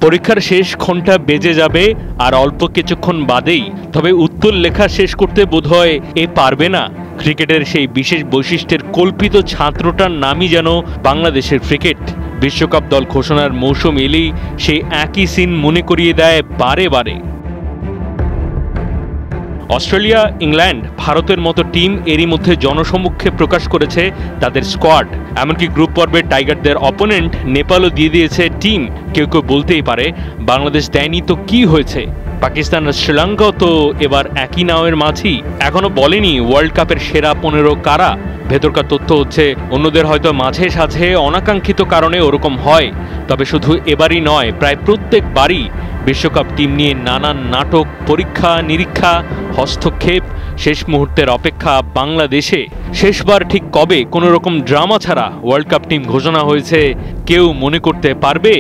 পরীক্ষার শেষ ঘণ্টা বেজে যাবে আর অল্প কিছুক্ষণ বাদেই, তবে উত্তর লেখা শেষ করতে বোধহয় পারবে না। ক্রিকেটের সেই বিশেষ বৈশিষ্ট্যের কল্পিত ছাত্রটার নামই যেন বাংলাদেশের ক্রিকেট। বিশ্বকাপ দল ঘোষণার মৌসুম এলেই সেই একই সিন মনে করিয়ে দেয় বারে বারে। অস্ট্রেলিয়া, ইংল্যান্ড, ভারতের মতো টিম এরই মধ্যে জনসমক্ষে প্রকাশ করেছে তাদের স্কোয়াড। এমনকি গ্রুপ পর্বে টাইগারদের অপোনেন্ট নেপালও দিয়ে দিয়েছে টিম। কেউ কেউ বলতেই পারে, বাংলাদেশ দেয়নি তো কি হয়েছে? পাকিস্তান আর শ্রীলঙ্কাও তো এবার একই নাওয়ের মাঝি। এখনো বলেনি ওয়ার্ল্ড কাপের সেরা 15 কারা। ভেতরকার তথ্য হচ্ছে, অন্যদের হয়তো মাঝে সাঝে অনাকাঙ্ক্ষিত কারণে ওরকম হয়, তবে শুধু এবারই নয়, প্রায় প্রত্যেকবারই বিশ্বকাপ টিম নিয়ে নানান নাটক, পরীক্ষা নিরীক্ষা, হস্তক্ষেপ, শেষ মুহূর্তের অপেক্ষা বাংলাদেশে। শেষবার ঠিক কবে কোনো রকম ড্রামা ছাড়া ওয়ার্ল্ড কাপ টিম ঘোষণা হয়েছে কেউ মনে করতে পারবে?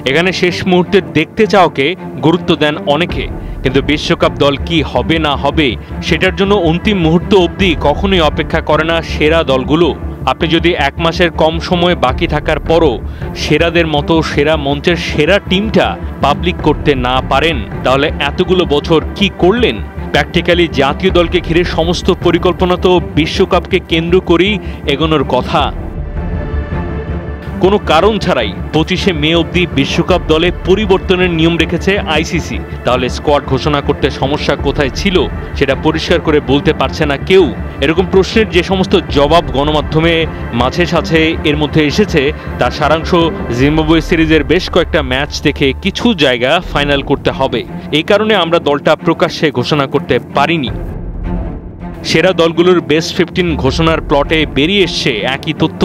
এখানে শেষ মুহূর্তে দেখতে চাওকে গুরুত্ব দেন অনেকে, কিন্তু বিশ্বকাপ দল কি হবে না হবে সেটার জন্য অন্তিম মুহূর্ত অবধি কখনোই অপেক্ষা করে না সেরা দলগুলো। আপনি যদি 1 মাসের কম সময় বাকি থাকার পরও সেরাদের মতো সেরা মঞ্চের সেরা টিমটা পাবলিক করতে না পারেন, তাহলে এতগুলো বছর কি করলেন? প্র্যাকটিক্যালি জাতীয় দলকে ঘিরে সমস্ত পরিকল্পনা তো বিশ্বকাপকে কেন্দ্র করেই এগোনোর কথা। কোনো কারণ ছাড়াই 25শে মে অবধি বিশ্বকাপ দলে পরিবর্তনের নিয়ম রেখেছে আইসিসি। তাহলে স্কোয়াড ঘোষণা করতে সমস্যা কোথায় ছিল সেটা পরিষ্কার করে বলতে পারছে না কেউ। এরকম প্রশ্নের যে সমস্ত জবাব গণমাধ্যমে মাঝে সাঝে এর মধ্যে এসেছে, তার সারাংশ জিম্বাবুয়ে সিরিজের বেশ কয়েকটা ম্যাচ দেখে কিছু জায়গা ফাইনাল করতে হবে। এই কারণে আমরা দলটা প্রকাশ্যে ঘোষণা করতে পারিনি। সেরা দলগুলোর বেস্ট 15 ঘোষণার প্লটে বেরিয়ে এসছে একই তথ্য।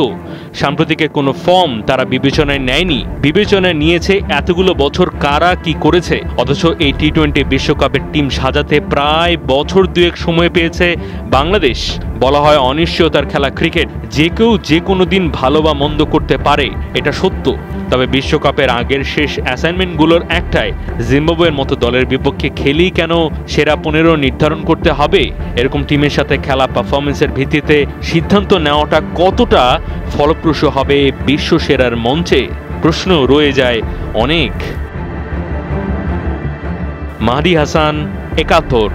সাম্প্রতিকের কোনো ফর্ম তারা বিবেচনায় নেয়নি। বিবেচনায় নিয়েছে এতগুলো বছর কারা কি করেছে। অথচ এই টি-20 বিশ্বকাপের টিম সাজাতে প্রায় বছর 2 সময় পেয়েছে বাংলাদেশ। বলা হয় অনিশ্চয়তার খেলা ক্রিকেট, যে কেউ যে কোনো দিন ভালো বা মন্দ করতে পারে, এটা সত্য। তবে বিশ্বকাপের আগের শেষ অ্যাসাইনমেন্টগুলোর একটাই, জিম্বাবুয়ের মতো দলের বিপক্ষে খেলেই কেন সেরা 15 নির্ধারণ করতে হবে? এরকম টিমের সাথে খেলা পারফরমেন্সের ভিত্তিতে সিদ্ধান্ত নেওয়াটা কতটা ফলপ্রসূ হবে বিশ্ব সেরার মঞ্চে? প্রশ্ন রয়ে যায় অনেক। মাহদি হাসান, 71।